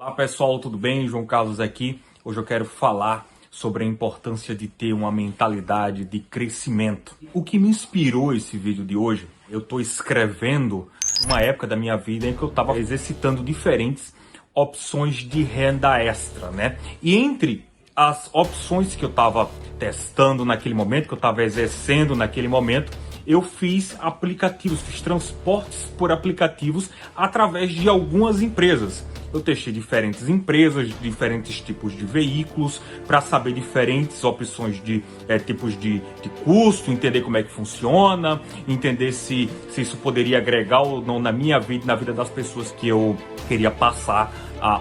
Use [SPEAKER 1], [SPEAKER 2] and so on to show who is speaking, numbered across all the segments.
[SPEAKER 1] Olá pessoal, tudo bem? João Carlos aqui. Hoje eu quero falar sobre a importância de ter uma mentalidade de crescimento. O que me inspirou esse vídeo de hoje, eu estou escrevendo uma época da minha vida em que eu estava exercitando diferentes opções de renda extra, né? E entre as opções que eu estava testando naquele momento, que eu estava exercendo naquele momento, eu fiz aplicativos, fiz transportes por aplicativos através de algumas empresas. Eu testei diferentes empresas, diferentes tipos de veículos, para saber diferentes opções de tipos de custo, entender como é que funciona, entender se isso poderia agregar ou não na minha vida e na vida das pessoas que eu queria passar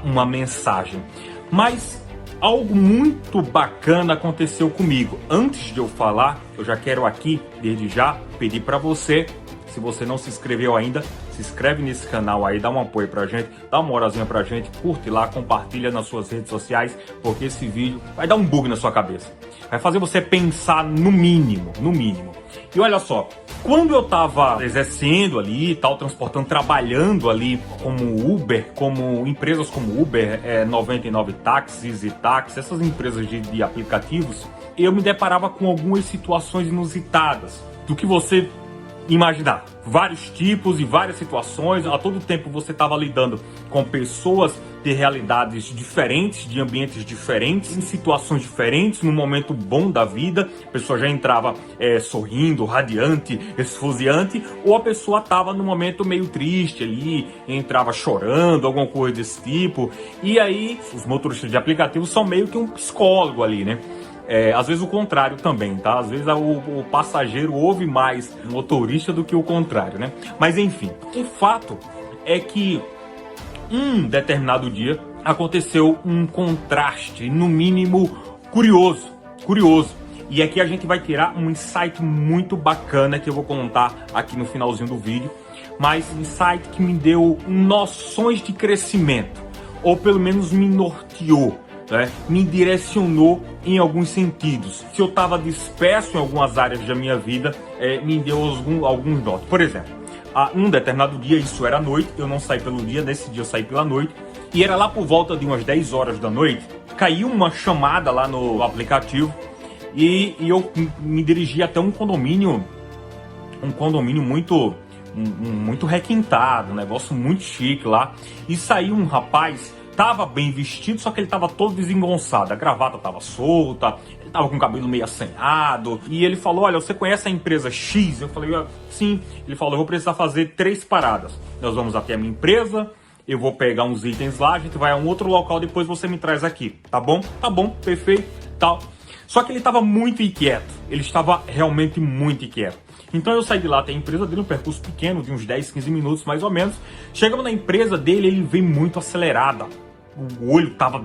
[SPEAKER 1] uma mensagem. Mas algo muito bacana aconteceu comigo. Antes de eu falar, eu já quero aqui, desde já, pedir para você, se você não se inscreveu ainda, se inscreve nesse canal aí, dá um apoio pra gente, dá uma moralzinha pra gente, curte lá, compartilha nas suas redes sociais, porque esse vídeo vai dar um bug na sua cabeça. Vai fazer você pensar no mínimo, no mínimo. E olha só, quando eu tava exercendo ali e tal, transportando, trabalhando ali como Uber, como empresas como Uber, 99 Táxis e Táxi, essas empresas de aplicativos, eu me deparava com algumas situações inusitadas, do que você imaginar. Vários tipos e várias situações, a todo tempo você estava lidando com pessoas de realidades diferentes, de ambientes diferentes, em situações diferentes, num momento bom da vida, a pessoa já entrava sorrindo, radiante, esfuziante, ou a pessoa estava num momento meio triste ali, entrava chorando, alguma coisa desse tipo, e aí os motoristas de aplicativo são meio que um psicólogo ali, né? Às vezes o contrário também, tá? Às vezes o passageiro ouve mais o motorista do que o contrário, né? Mas enfim, o fato é que um determinado dia aconteceu um contraste, no mínimo curioso. E aqui a gente vai tirar um insight muito bacana que eu vou contar aqui no finalzinho do vídeo, mas um insight que me deu noções de crescimento, ou pelo menos me norteou, né? Me direcionou em alguns sentidos. Se eu estava disperso em algumas áreas da minha vida, me deu alguns nortes. Por exemplo, um determinado dia, isso era à noite, eu não saí pelo dia, nesse dia eu saí pela noite, e era lá por volta de umas 10 horas da noite, caiu uma chamada lá no aplicativo, e eu me dirigi até um condomínio muito requintado, um negócio muito chique lá, e saiu um rapaz. Tava bem vestido, só que ele tava todo desengonçado, a gravata tava solta, ele tava com o cabelo meio assanhado, e ele falou: olha, você conhece a empresa X? Eu falei: sim. Ele falou: eu vou precisar fazer 3 paradas. Nós vamos até a minha empresa, eu vou pegar uns itens lá, a gente vai a um outro local, depois você me traz aqui, tá bom? Tá bom, perfeito, tal. Só que ele tava muito inquieto, ele estava realmente muito inquieto. Então eu saí de lá até a empresa dele, um percurso pequeno, de uns 10, 15 minutos mais ou menos. Chegamos na empresa dele, ele veio muito acelerada. O olho tava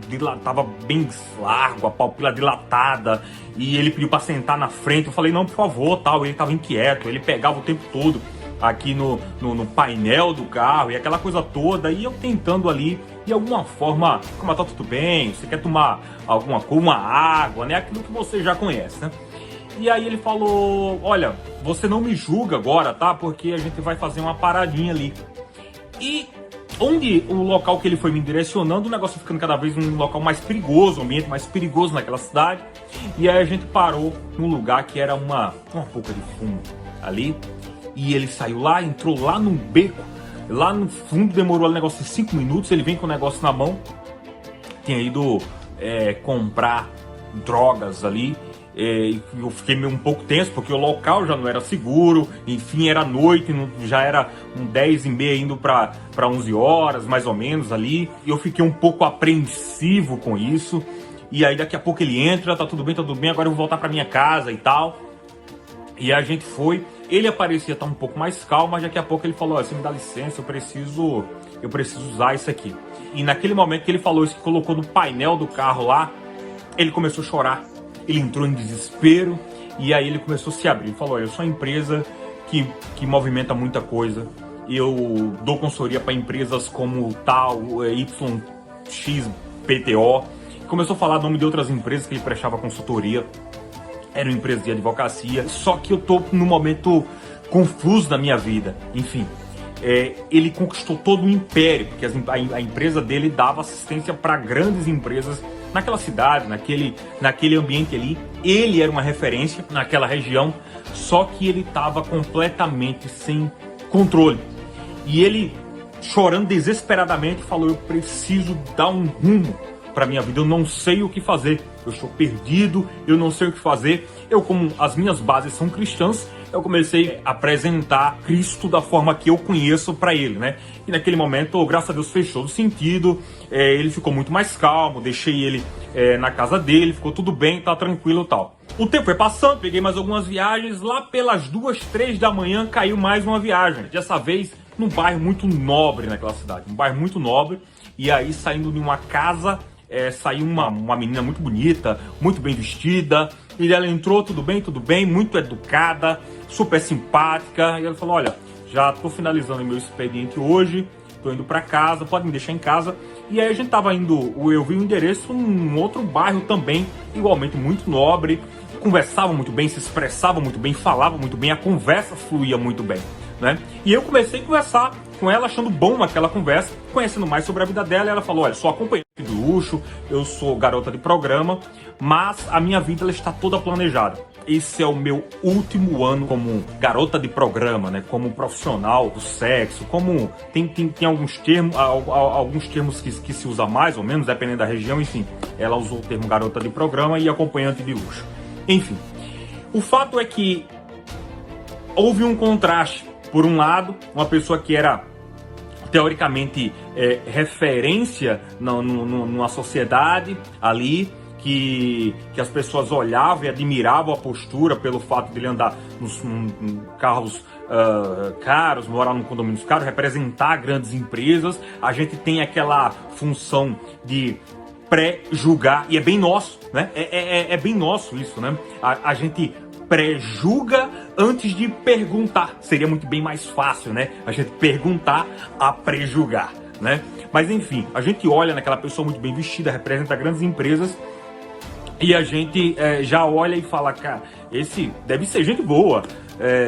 [SPEAKER 1] bem largo, a pupila dilatada, e ele pediu para sentar na frente. Eu falei: não, por favor, tal. Ele tava inquieto, ele pegava o tempo todo aqui no painel do carro e aquela coisa toda, e eu tentando ali, de alguma forma, como tá tudo bem, você quer tomar alguma coisa, uma água, né? Aquilo que você já conhece, né? E aí ele falou: olha, você não me julga agora, tá? Porque a gente vai fazer uma paradinha ali. E onde o local que ele foi me direcionando, o negócio ficando cada vez um local mais perigoso, um ambiente mais perigoso naquela cidade. E aí a gente parou num lugar que era uma boca de fumo ali. E ele saiu lá, entrou lá num beco, lá no fundo, demorou o negócio de 5 minutos, ele vem com o negócio na mão. Tinha ido comprar drogas ali. Eu fiquei um pouco tenso, porque o local já não era seguro, enfim, era noite, já era 10h30 indo para 11 horas, mais ou menos ali, e eu fiquei um pouco apreensivo com isso. E aí daqui a pouco ele entra: tá tudo bem, agora eu vou voltar para minha casa e tal. E a gente foi, ele parecia estar um pouco mais calmo, mas daqui a pouco ele falou: você me dá licença, eu preciso usar isso aqui. E naquele momento que ele falou isso, que colocou no painel do carro lá, ele começou a chorar. Ele entrou em desespero, e aí ele começou a se abrir. Ele falou: olha, eu sou uma empresa que movimenta muita coisa. Eu dou consultoria para empresas como tal, YXPTO. Começou a falar o nome de outras empresas que ele prestava consultoria. Era uma empresa de advocacia. Só que eu tô num momento confuso da minha vida. Enfim. ele conquistou todo o império, porque a empresa dele dava assistência para grandes empresas naquela cidade, naquele ambiente ali. Ele era uma referência naquela região, só que ele estava completamente sem controle. E ele, chorando desesperadamente, falou: eu preciso dar um rumo para minha vida, eu não sei o que fazer, eu estou perdido, eu não sei o que fazer. Eu, como as minhas bases são cristãs, eu comecei a apresentar Cristo da forma que eu conheço para ele, né? E naquele momento, graças a Deus, fez todo sentido. Ele ficou muito mais calmo, deixei ele na casa dele, ficou tudo bem, tá tranquilo e tal. O tempo foi passando, peguei mais algumas viagens. Lá pelas 2, 3 da manhã caiu mais uma viagem. Dessa vez num bairro muito nobre naquela cidade, um bairro muito nobre. E aí, saindo de uma casa, saiu uma menina muito bonita, muito bem vestida. E ela entrou, tudo bem, muito educada, super simpática. E ela falou: olha, já tô finalizando meu expediente hoje, tô indo para casa, pode me deixar em casa. E aí a gente tava indo, eu vi o endereço num outro bairro também, igualmente muito nobre. Conversava muito bem, se expressava muito bem, falava muito bem, a conversa fluía muito bem, né? E eu comecei a conversar com ela, achando bom aquela conversa, conhecendo mais sobre a vida dela. E ela falou: olha, sou acompanhante de luxo, eu sou garota de programa, mas a minha vida ela está toda planejada. Esse é o meu último ano como garota de programa, né? Como profissional do sexo, como tem alguns termos que se usa mais ou menos, dependendo da região. Enfim, ela usou o termo garota de programa e acompanhante de luxo. Enfim, o fato é que houve um contraste. Por um lado, uma pessoa que era teoricamente referência numa sociedade ali, que as pessoas olhavam e admiravam a postura pelo fato de ele andar nos carros caros, morar num condomínio caro, representar grandes empresas. A gente tem aquela função de pré-julgar, e é bem nosso, né? É bem nosso isso, né? A gente pré-julga antes de perguntar. Seria muito bem mais fácil, né? A gente perguntar a pré-julgar, né? Mas enfim, a gente olha naquela pessoa muito bem vestida, representa grandes empresas, e a gente já olha e fala: cara, esse deve ser gente boa,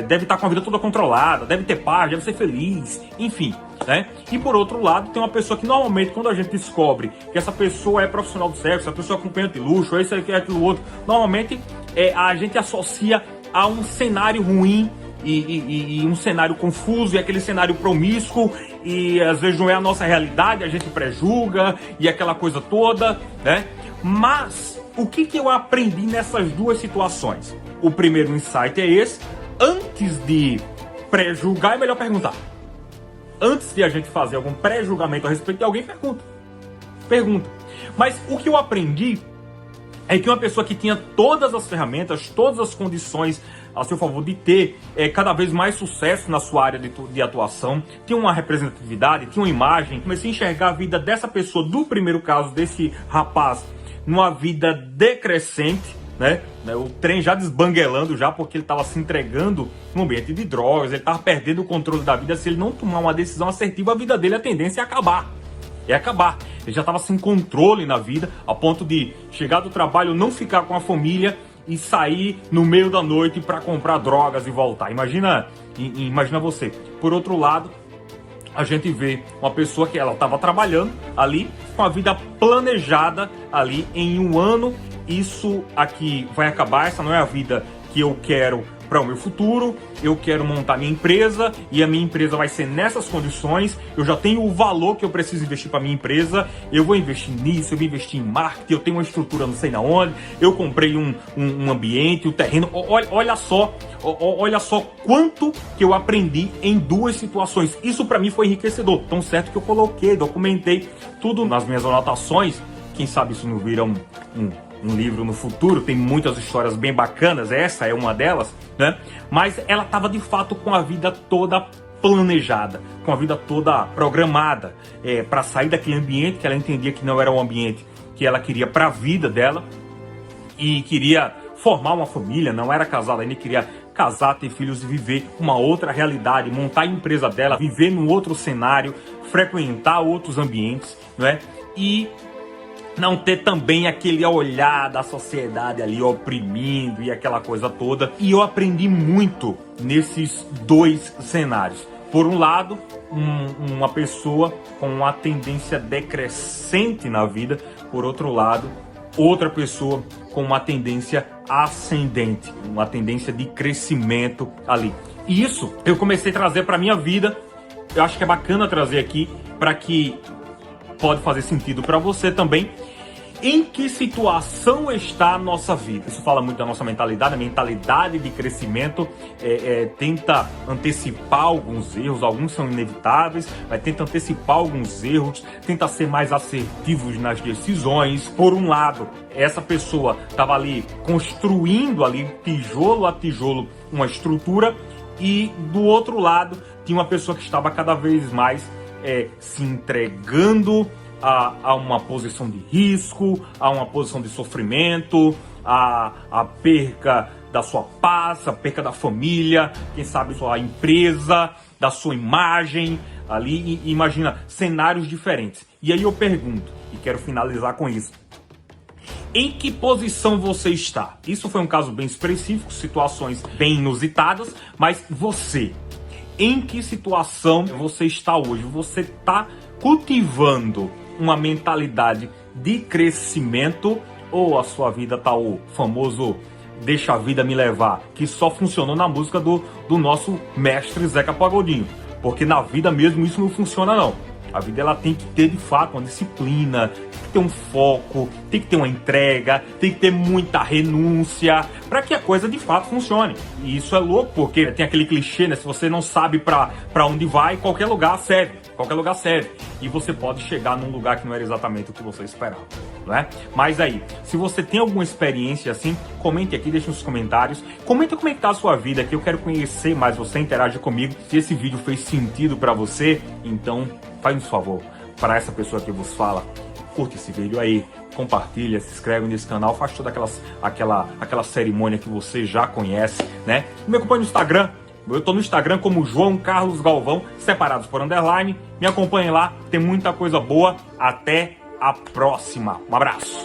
[SPEAKER 1] deve estar com a vida toda controlada, deve ter paz, deve ser feliz, enfim, né? E por outro lado, tem uma pessoa que normalmente, quando a gente descobre que essa pessoa é profissional do sexo, a pessoa é acompanhante de luxo, esse aqui, aquilo outro, normalmente a gente associa a um cenário ruim e um cenário confuso, e aquele cenário promíscuo, e às vezes não é a nossa realidade, a gente pré-julga e aquela coisa toda, né? Mas o que eu aprendi nessas duas situações? O primeiro insight é esse: antes de pré-julgar, é melhor perguntar. Antes de a gente fazer algum pré-julgamento a respeito de alguém, pergunta. Mas o que eu aprendi é que uma pessoa que tinha todas as ferramentas, todas as condições a seu favor de ter cada vez mais sucesso na sua área de atuação, tinha uma representatividade, tinha uma imagem. Comecei a enxergar a vida dessa pessoa, do primeiro caso, desse rapaz, numa vida decrescente, né? O trem já desbanguelando já, porque ele estava se entregando no ambiente de drogas, ele estava perdendo o controle da vida. Se ele não tomar uma decisão assertiva, a vida dele, a tendência é acabar. Ele já estava sem controle na vida, a ponto de chegar do trabalho, não ficar com a família e sair no meio da noite para comprar drogas e voltar. Imagina você. Por outro lado, a gente vê uma pessoa que ela estava trabalhando ali, com a vida planejada ali em um ano. Isso aqui vai acabar, essa não é a vida que eu quero para o meu futuro. Eu quero montar minha empresa, e a minha empresa vai ser nessas condições. Eu já tenho o valor que eu preciso investir para minha empresa. Eu vou investir nisso, eu vou investir em marketing, eu tenho uma estrutura não sei na onde, eu comprei um ambiente, o terreno. Olha só quanto que eu aprendi em duas situações. Isso para mim foi enriquecedor. Tão certo que eu coloquei, documentei tudo nas minhas anotações. Quem sabe isso não vira um livro no futuro. Tem muitas histórias bem bacanas, essa é uma delas, né? Mas ela estava de fato com a vida toda planejada, com a vida toda programada, para sair daquele ambiente que ela entendia que não era um ambiente que ela queria para a vida dela, e queria formar uma família, não era casada ainda, queria casar, ter filhos e viver uma outra realidade, montar a empresa dela, viver num outro cenário, frequentar outros ambientes, né? E não ter também aquele olhar da sociedade ali oprimindo e aquela coisa toda. E eu aprendi muito nesses dois cenários. Por um lado, uma pessoa com uma tendência decrescente na vida. Por outro lado, outra pessoa com uma tendência ascendente, uma tendência de crescimento ali. E isso eu comecei a trazer para minha vida. Eu acho que é bacana trazer aqui para que pode fazer sentido para você também. Em que situação está a nossa vida? Isso fala muito da nossa mentalidade. A mentalidade de crescimento tenta antecipar alguns erros, alguns são inevitáveis, mas tenta antecipar alguns erros, tenta ser mais assertivos nas decisões. Por um lado, essa pessoa estava ali construindo ali tijolo a tijolo uma estrutura, e do outro lado tinha uma pessoa que estava cada vez mais se entregando a uma posição de risco, a uma posição de sofrimento, a perca da sua paz, a perca da família, quem sabe sua empresa, da sua imagem ali. E imagina cenários diferentes. E aí eu pergunto, e quero finalizar com isso: em que posição você está? Isso foi um caso bem específico, situações bem inusitadas, mas você, em que situação você está hoje? Você está cultivando uma mentalidade de crescimento, ou a sua vida tá o famoso deixa a vida me levar, que só funcionou na música do nosso mestre Zeca Pagodinho? Porque na vida mesmo isso não funciona não. A vida ela tem que ter de fato uma disciplina, tem que ter um foco, tem que ter uma entrega, tem que ter muita renúncia para que a coisa de fato funcione. E isso é louco, porque tem aquele clichê, né? Se você não sabe para onde vai, qualquer lugar serve. Qualquer lugar serve. E você pode chegar num lugar que não era exatamente o que você esperava, não é? Mas aí, se você tem alguma experiência assim, comente aqui, deixe nos comentários. Comenta como é que tá a sua vida, que eu quero conhecer mais você, interage comigo. Se esse vídeo fez sentido para você, então faz um favor, para essa pessoa que vos fala, curte esse vídeo aí, compartilha, se inscreve nesse canal, faz toda aquela cerimônia que você já conhece, né? Me acompanha no Instagram. Eu tô no Instagram como João Carlos Galvão, separados por underline. Me acompanhe lá, tem muita coisa boa. Até a próxima. Um abraço.